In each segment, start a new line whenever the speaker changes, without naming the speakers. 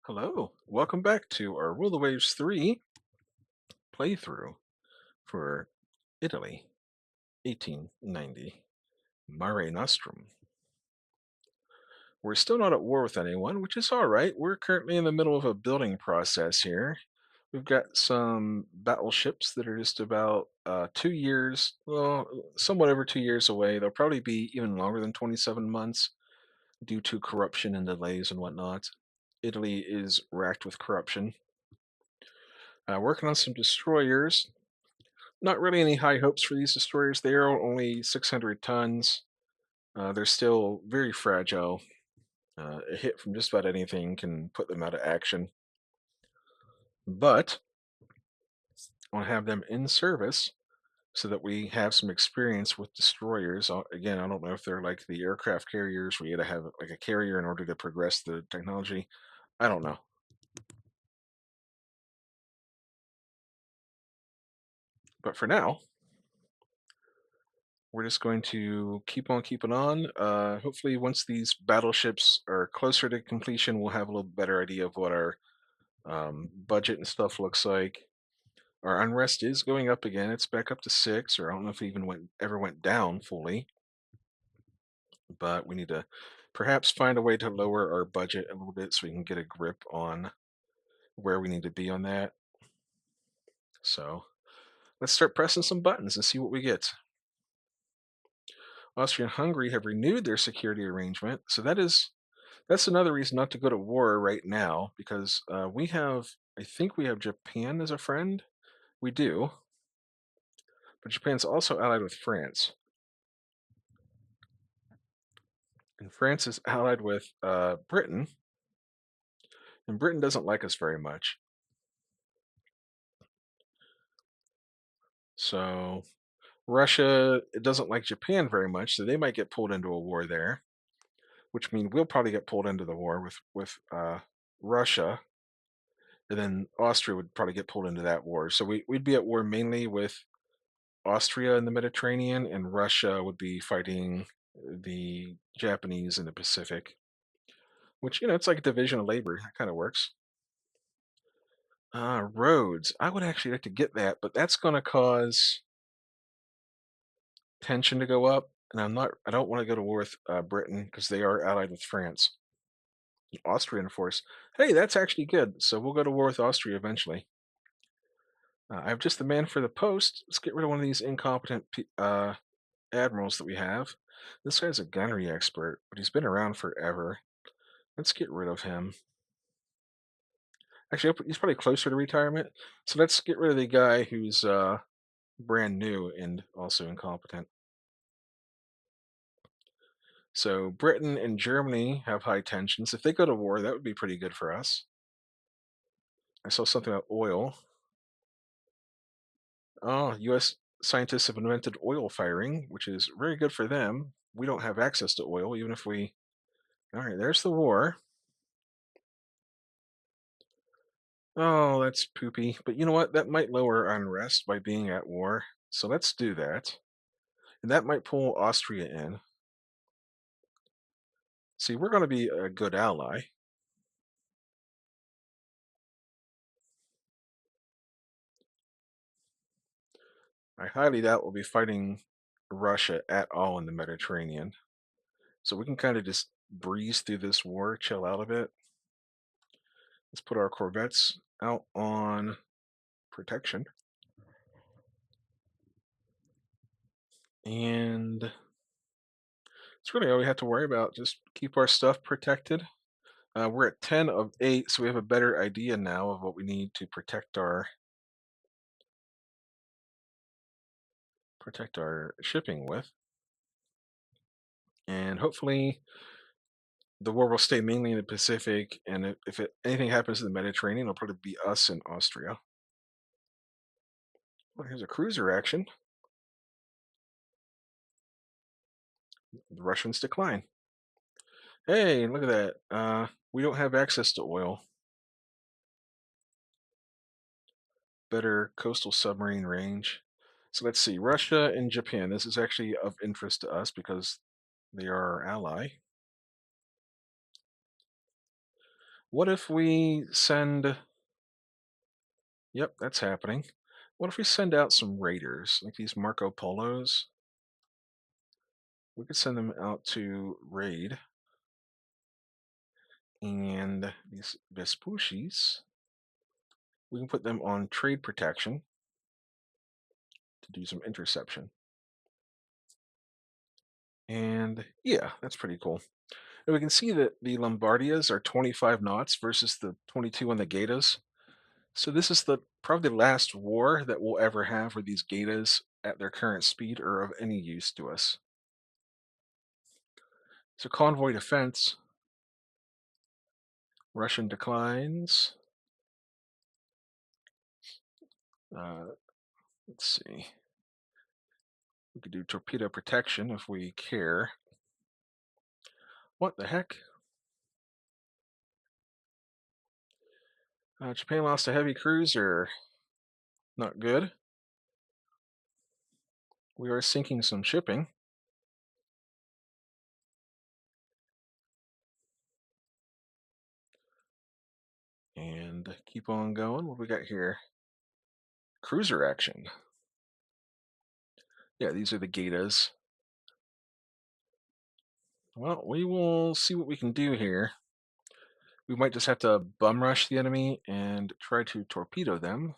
Hello, welcome back to our Rule the Waves 3 playthrough for Italy, 1890, Mare Nostrum. We're still not at war with anyone, which is all right. We're currently in the middle of a building process here. We've got some battleships that are just about 2 years, well, somewhat over 2 years away. They'll probably be even longer than 27 months due to corruption and delays and whatnot. Italy is racked with corruption. Working on some destroyers. Not really any high hopes for these destroyers. They are only 600 tons. They're still very fragile. A hit from just about anything can put them out of action. But I want to have them in service so that we have some experience with destroyers. Again, I don't know if they're like the aircraft carriers where you got to have like a carrier in order to progress the technology. I don't know. But for now, we're just going to keep on keeping on. Hopefully, once these battleships are closer to completion, we'll have a little better idea of what our budget and stuff looks like. Our unrest is going up again. It's back up to 6, or I don't know if it even ever went down fully. But we need to perhaps find a way to lower our budget a little bit so we can get a grip on where we need to be on that. So let's start pressing some buttons and see what we get. Austria and Hungary have renewed their security arrangement, so that's another reason not to go to war right now because I think we have Japan as a friend. We do, but Japan's also allied with France. And France is allied with Britain, and Britain doesn't like us very much. So Russia it doesn't like Japan very much, so they might get pulled into a war there, which means we'll probably get pulled into the war with Russia, and then Austria would probably get pulled into that war. So we'd be at war mainly with Austria in the Mediterranean, and Russia would be fighting the Japanese in the Pacific. Which it's like a division of labor. That kind of works. Roads. I would actually like to get that, but that's going to cause tension to go up, and I don't want to go to war with Britain because they are allied with France. The Austrian force. Hey, that's actually good. So we'll go to war with Austria eventually. I have just the man for the post. Let's get rid of one of these incompetent admirals that we have. This guy's a gunnery expert, but he's been around forever. Let's get rid of him. Actually, he's probably closer to retirement. So let's get rid of the guy who's brand new and also incompetent. So Britain and Germany have high tensions. If they go to war, that would be pretty good for us. I saw something about oil. Oh, U.S. scientists have invented oil firing, which is very good for them. We don't have access to oil, even if we. All right, there's the war. Oh, that's poopy. But you know what? That might lower unrest by being at war. So let's do that. And that might pull Austria in. See, we're going to be a good ally. I highly doubt we'll be fighting Russia at all in the Mediterranean. So we can kind of just breeze through this war, chill out a bit. Let's put our corvettes out on protection. And that's really all we have to worry about. Just keep our stuff protected. We're at 10 of 8, so we have a better idea now of what we need to protect our shipping with. And hopefully the war will stay mainly in the Pacific, and anything happens in the Mediterranean, it'll probably be us in Austria. Well, here's a cruiser action. The Russians decline. Hey, look at that. We don't have access to oil. Better coastal submarine range. So let's see, Russia and Japan. This is actually of interest to us because they are our ally. What if we send Yep, that's happening. What if we send out some raiders, like these Marco Polos? We could send them out to raid, and these Vespucci's, we can put them on trade protection to do some interception. And yeah, that's pretty cool. And we can see that the Lombardias are 25 knots versus the 22 on the Gatas. So this is the probably the last war that we'll ever have where these Gatas at their current speed are of any use to us. So convoy defense, Russian declines. Uh, let's see. We could do torpedo protection if we care. What the heck? Japan lost a heavy cruiser. Not good. We are sinking some shipping. And keep on going. What do we got here? Cruiser action. Yeah, these are the Gatas. Well, we will see what we can do here. We might just have to bum rush the enemy and try to torpedo them.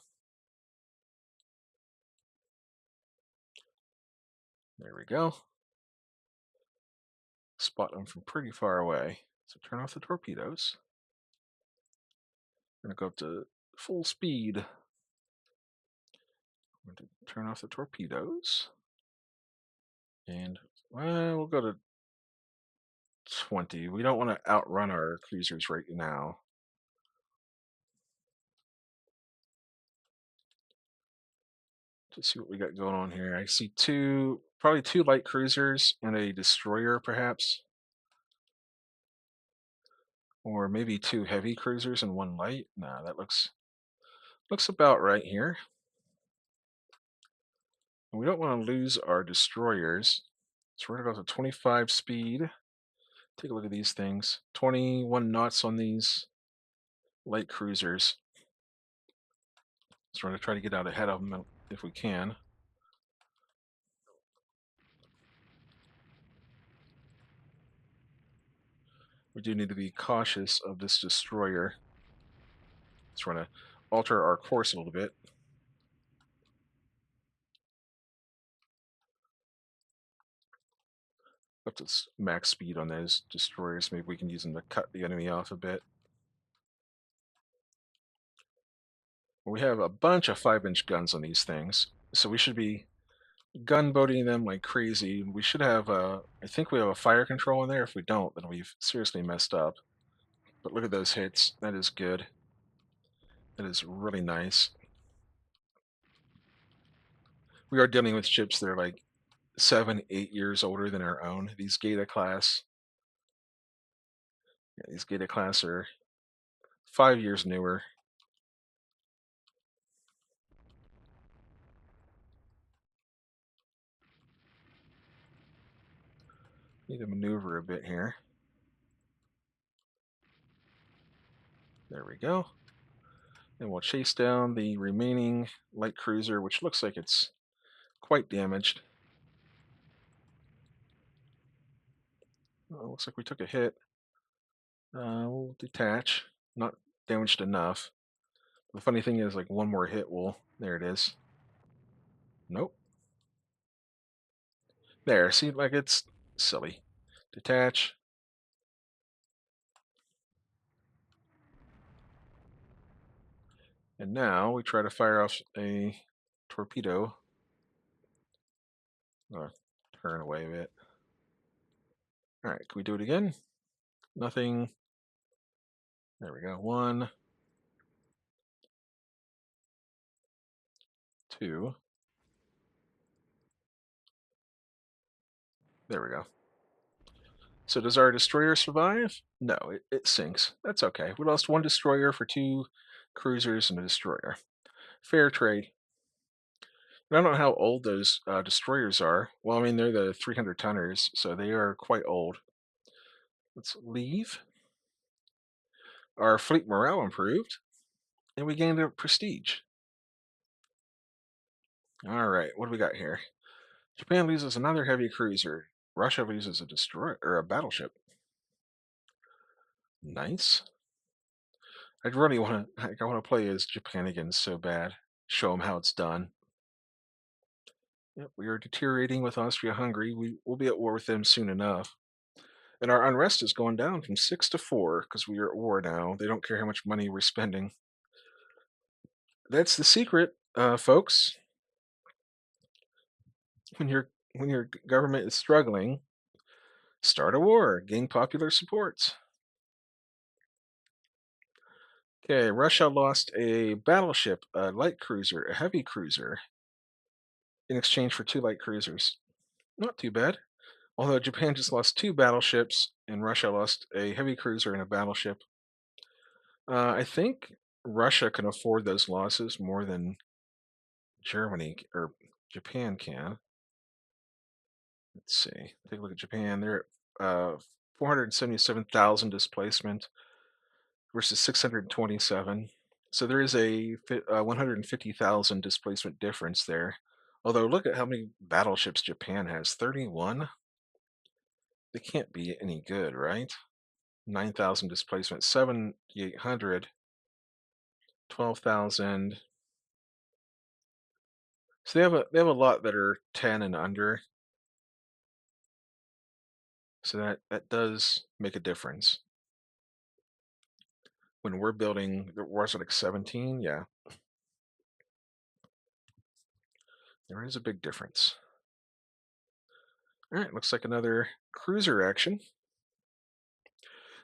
There we go. Spot them from pretty far away. So turn off the torpedoes. We're going to go up to full speed. I'm going to turn off the torpedoes. And well, we'll go to 20. We don't want to outrun our cruisers right now. To see what we got going on here. I see probably two light cruisers and a destroyer, perhaps. Or maybe two heavy cruisers and one light. No, that looks about right here. And we don't want to lose our destroyers. So we're going to go to 25 speed. Take a look at these things. 21 knots on these light cruisers. So we're going to try to get out ahead of them if we can. We do need to be cautious of this destroyer. So we're going to alter our course a little bit. Up to max speed on those destroyers. Maybe we can use them to cut the enemy off a bit. We have a bunch of 5-inch guns on these things, so we should be gunboating them like crazy. We should have I think we have a fire control in there. If we don't, then we've seriously messed up. But look at those hits. That is good. That is really nice. We are dealing with ships that are like 7, 8 years older than our own. These Geta class. Yeah, these Geta class are 5 years newer. Need to maneuver a bit here. There we go. And we'll chase down the remaining light cruiser, which looks like it's quite damaged. Oh, looks like we took a hit. We'll detach. Not damaged enough. The funny thing is, like, one more hit will... There it is. Nope. There, see, like, it's silly. Detach. And now we try to fire off a torpedo. Turn away a bit. Alright, can we do it again? Nothing. There we go. 1, 2. There we go. So does our destroyer survive? No, it sinks. That's okay. We lost one destroyer for 2 cruisers and a destroyer. Fair trade. And I don't know how old those destroyers are. Well, I mean, they're the 300 tonners, so they are quite old. Let's leave. Our fleet morale improved, and we gained a prestige. All right, what do we got here? Japan loses another heavy cruiser. Russia loses a destroyer or a battleship. Nice. I'd really want to. I want to play as Japan again so bad. Show them how it's done. Yep, we are deteriorating with Austria-Hungary. We will be at war with them soon enough. And our unrest is going down from 6 to 4 because we are at war now. They don't care how much money we're spending. That's the secret, folks. When your government is struggling, start a war, gain popular support. Okay, Russia lost a battleship, a light cruiser, a heavy cruiser, in exchange for two light cruisers. Not too bad. Although Japan just lost two battleships and Russia lost a heavy cruiser and a battleship. I think Russia can afford those losses more than Germany or Japan can. Let's see. Take a look at Japan. They're at 477,000 displacement versus 627. So there is a 150,000 displacement difference there. Although look at how many battleships Japan has. 31? They can't be any good, right? 9,000 displacement, 7,800, 12,000. So they have a lot that are 10 and under. So that does make a difference. When we're building the wars like 17, yeah, there is a big difference. All right, looks like another cruiser action.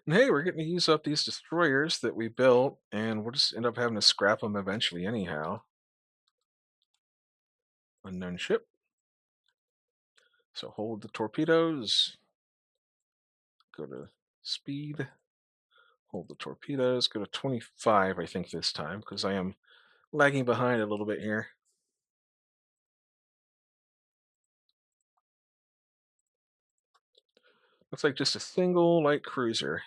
And hey, we're getting to use up these destroyers that we built, and we'll just end up having to scrap them eventually anyhow. Unknown ship. So hold the torpedoes. Go to speed. Hold the torpedoes. Go to 25, I think, this time, because I am lagging behind a little bit here. Looks like just a single light cruiser.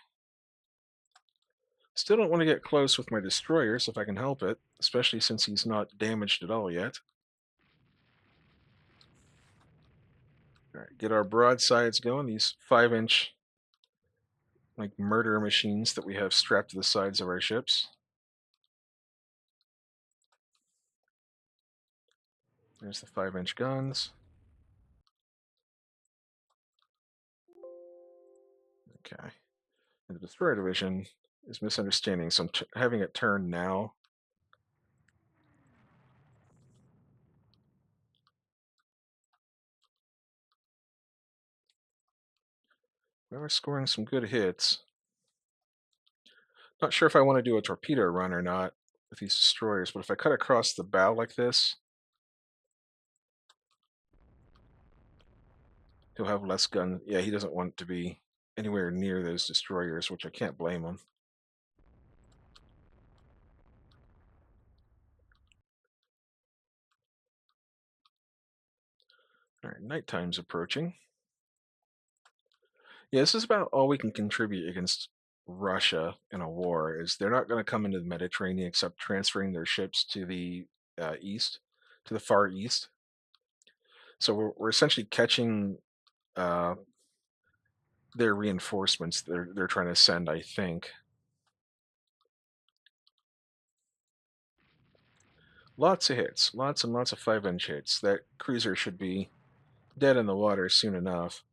Still don't want to get close with my destroyers if I can help it, especially since he's not damaged at all yet. All right, get our broadsides going, these 5-inch like murder machines that we have strapped to the sides of our ships. There's the 5-inch guns. Okay. And the destroyer division is misunderstanding, so I'm having it turn now. We are scoring some good hits. Not sure if I want to do a torpedo run or not with these destroyers, but if I cut across the bow like this, he'll have less gun. Yeah, he doesn't want to be anywhere near those destroyers, which I can't blame him. All right, nighttime's approaching. Yeah, this is about all we can contribute against Russia in a war. Is they're not going to come into the Mediterranean except transferring their ships to the east, to the far east. So we're essentially catching uh, their reinforcements they're trying to send. I think lots of hits, lots and lots of 5-inch hits. That cruiser should be dead in the water soon enough.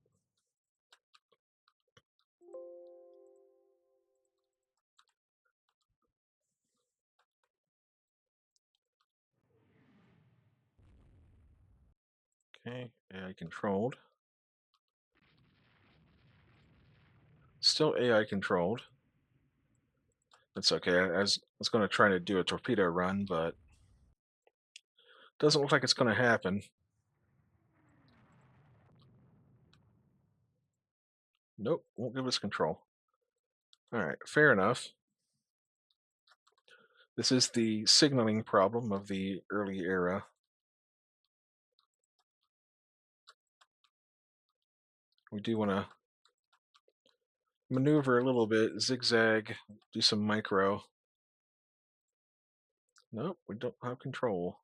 Okay, AI controlled. Still AI controlled. That's okay. I was going to try to do a torpedo run, but doesn't look like it's going to happen. Nope, won't give us control. All right, fair enough. This is the signaling problem of the early era. We do want to maneuver a little bit, zigzag, do some micro. Nope, we don't have control.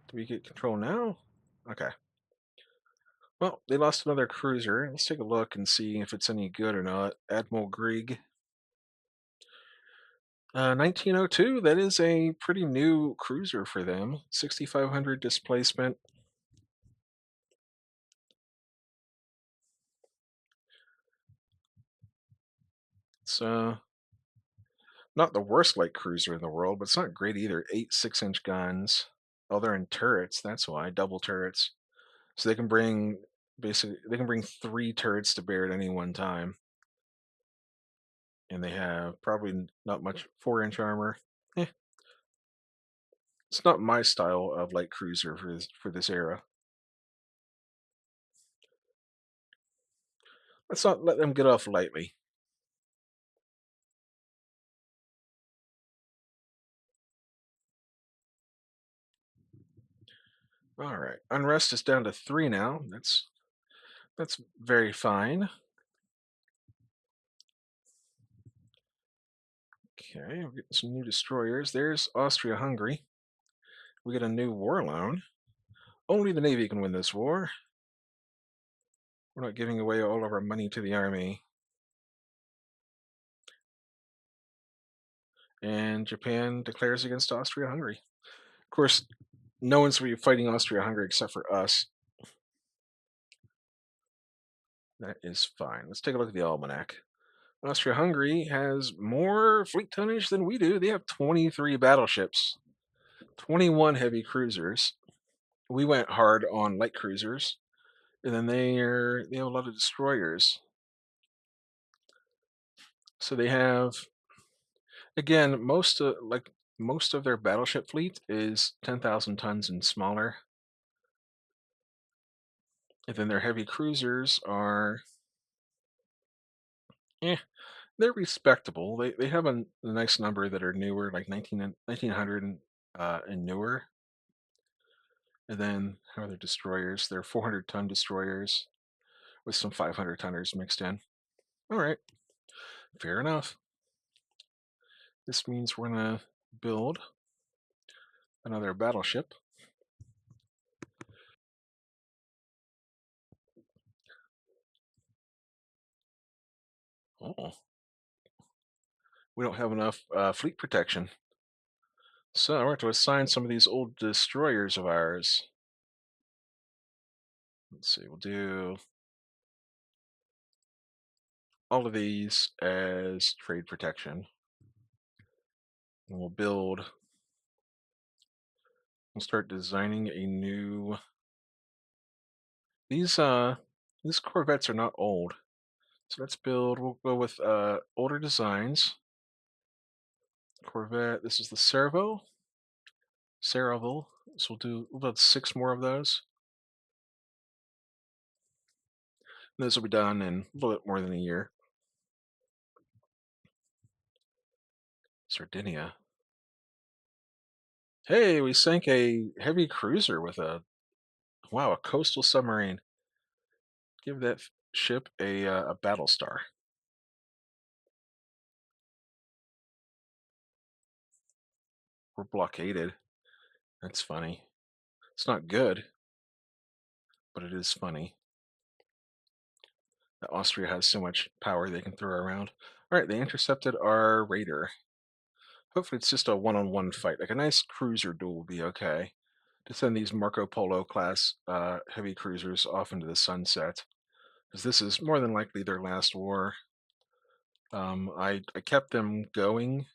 Do we get control now? Okay. Well, they lost another cruiser. Let's take a look and see if it's any good or not. Admiral Grieg. 1902, that is a pretty new cruiser for them. 6,500 displacement. It's not the worst light cruiser in the world, but it's not great either. Eight 6-inch guns. Oh, they're in turrets. That's why. Double turrets. So they can bring basically they can bring three turrets to bear at any one time. And they have probably not much 4-inch armor. Eh, it's not my style of light cruiser for this era. Let's not let them get off lightly. All right, unrest is down to 3 now. That's very fine. Okay, we're getting some new destroyers. There's Austria-Hungary. We get a new war loan. Only the Navy can win this war. We're not giving away all of our money to the army. And Japan declares against Austria-Hungary. Of course, no one's really fighting Austria-Hungary except for us. That is fine. Let's take a look at the almanac. Austria-Hungary has more fleet tonnage than we do. They have 23 battleships, 21 heavy cruisers. We went hard on light cruisers, and then they have a lot of destroyers. So they have, again, most of their battleship fleet is 10,000 tons and smaller. And then their heavy cruisers are, eh, they're respectable. They have a nice number that are newer, like 1900 and newer. And then how are their destroyers? They're 400-ton destroyers with some 500-tonners mixed in. All right, fair enough. This means we're gonna build another battleship. Oh, we don't have enough fleet protection. So we're going to assign some of these old destroyers of ours. Let's see, we'll do all of these as trade protection. And we'll start designing a new. These Corvettes are not old. So we'll go with older designs. Corvette, this is the Serval. So we'll do about 6 more of those. And those will be done in a little bit more than a year. Sardinia. Hey, we sank a heavy cruiser with wow, a coastal submarine. Give that ship a battle star. We're blockaded. That's funny. It's not good, but it is funny that Austria has so much power they can throw around. All right, they intercepted our raider. Hopefully, it's just a one-on-one fight. Like a nice cruiser duel will be okay. To send these Marco Polo class heavy cruisers off into the sunset, because this is more than likely their last war. I kept them going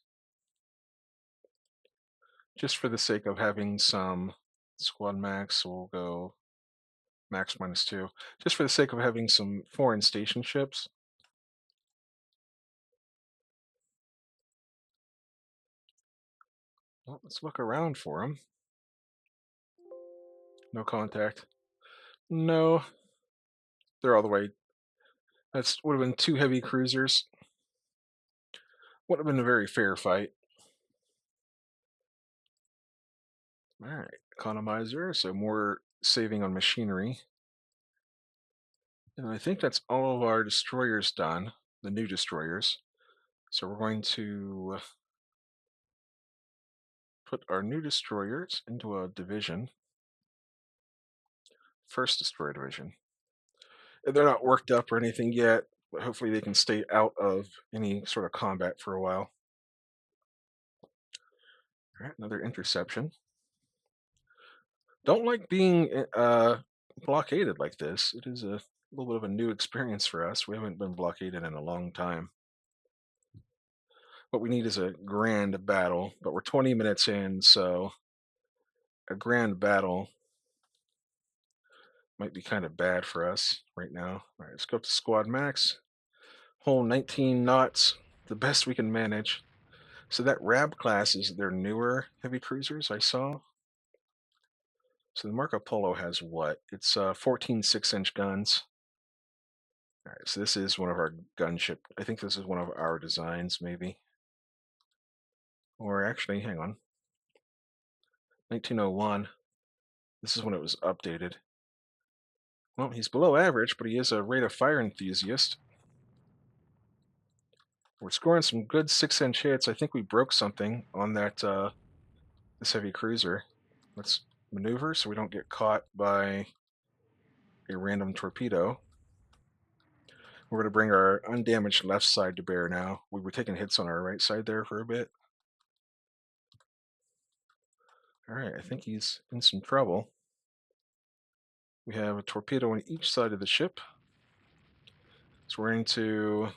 just for the sake of having some squad max. So we'll go max -2, just for the sake of having some foreign station ships. Well, let's look around for them. No contact. No, they're all the way. That's would have been 2 heavy cruisers. Would have been a very fair fight. All right, economizer, so more saving on machinery. And I think that's all of our destroyers done, the new destroyers. So we're going to put our new destroyers into a division, first destroyer division. They're not worked up or anything yet, but hopefully they can stay out of any sort of combat for a while. All right, another interception. Don't like being blockaded like this. It is a little bit of a new experience for us. We haven't been blockaded in a long time. What we need is a grand battle, but we're 20 minutes in, so a grand battle might be kind of bad for us right now. All right, let's go up to squad max. Whole 19 knots, the best we can manage. So that Rab class is their newer heavy cruisers I saw. So the Marco Polo has what? It's 14 6-inch guns. All right, so this is one of our gunship. I think this is one of our designs, maybe. Or actually, hang on. 1901. This is when it was updated. Well, he's below average, but he is a rate of fire enthusiast. We're scoring some good 6-inch hits. I think we broke something on that this heavy cruiser. Let's maneuver so we don't get caught by a random torpedo. We're going to bring our undamaged left side to bear now. We were taking hits on our right side there for a bit. All right, I think he's in some trouble. We have a torpedo on each side of the ship. So we're going to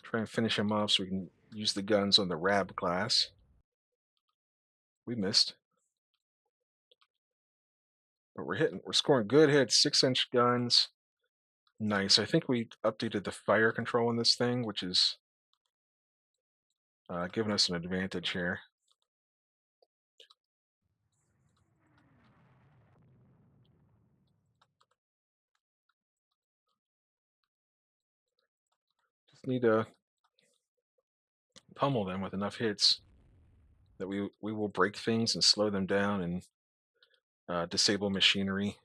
try and finish him off so we can use the guns on the Rab class. We missed. But we're scoring good hits, 6-inch guns. Nice. I think we updated the fire control on this thing, which is giving us an advantage here. Just need to pummel them with enough hits that we will break things and slow them down and disable machinery.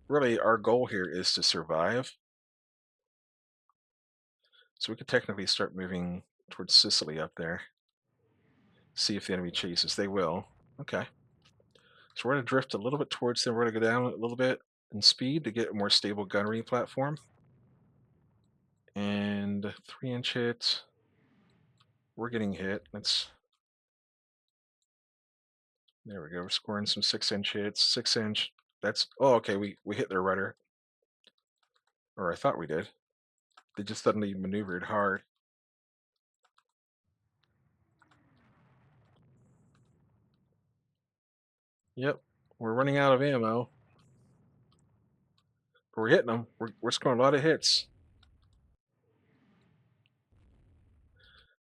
Really, our goal here is to survive. So we could technically start moving towards Sicily up there. See if the enemy chases. They will. Okay. So we're going to drift a little bit towards them. We're going to go down a little bit in speed to get a more stable gunnery platform. And 3-inch hit. We're getting hit. There we go. We're scoring some 6-inch hits. 6-inch. That's oh okay. We hit their rudder, or I thought we did. They just suddenly maneuvered hard. Yep, we're running out of ammo. But we're hitting them. We're scoring a lot of hits.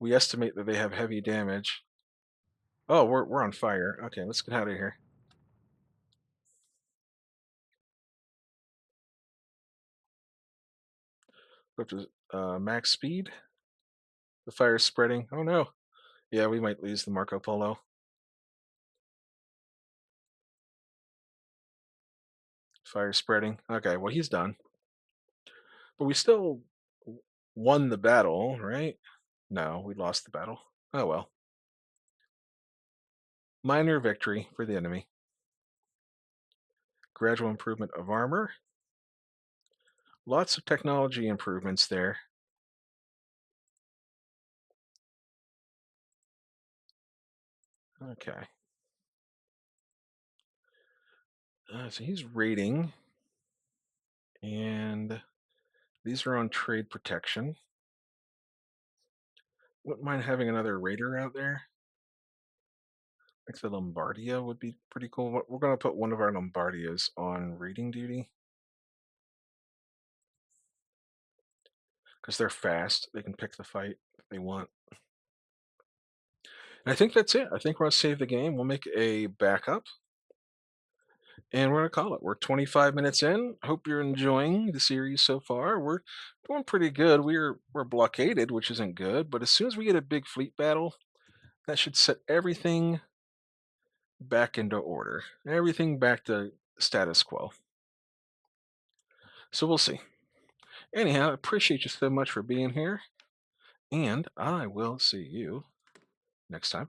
We estimate that they have heavy damage. Oh, we're on fire. Okay, let's get out of here. Go up to max speed. The fire's spreading. Oh no. Yeah, we might lose the Marco Polo. Fire spreading. Okay, well he's done. But we still won the battle, right? No, we lost the battle. Oh well. Minor victory for the enemy. Gradual improvement of armor. Lots of technology improvements there. Okay. So he's raiding. And these are on trade protection. Wouldn't mind having another raider out there. Like the Lombardia would be pretty cool. We're going to put one of our Lombardias on raiding duty. Because they're fast. They can pick the fight if they want. And I think that's it. I think we're going to save the game. We'll make a backup. And we're going to call it. We're 25 minutes in. Hope you're enjoying the series so far. We're doing pretty good. We're blockaded, which isn't good. But as soon as we get a big fleet battle, that should set everything back into order. Everything back to status quo. So we'll see. Anyhow, I appreciate you so much for being here, and I will see you next time.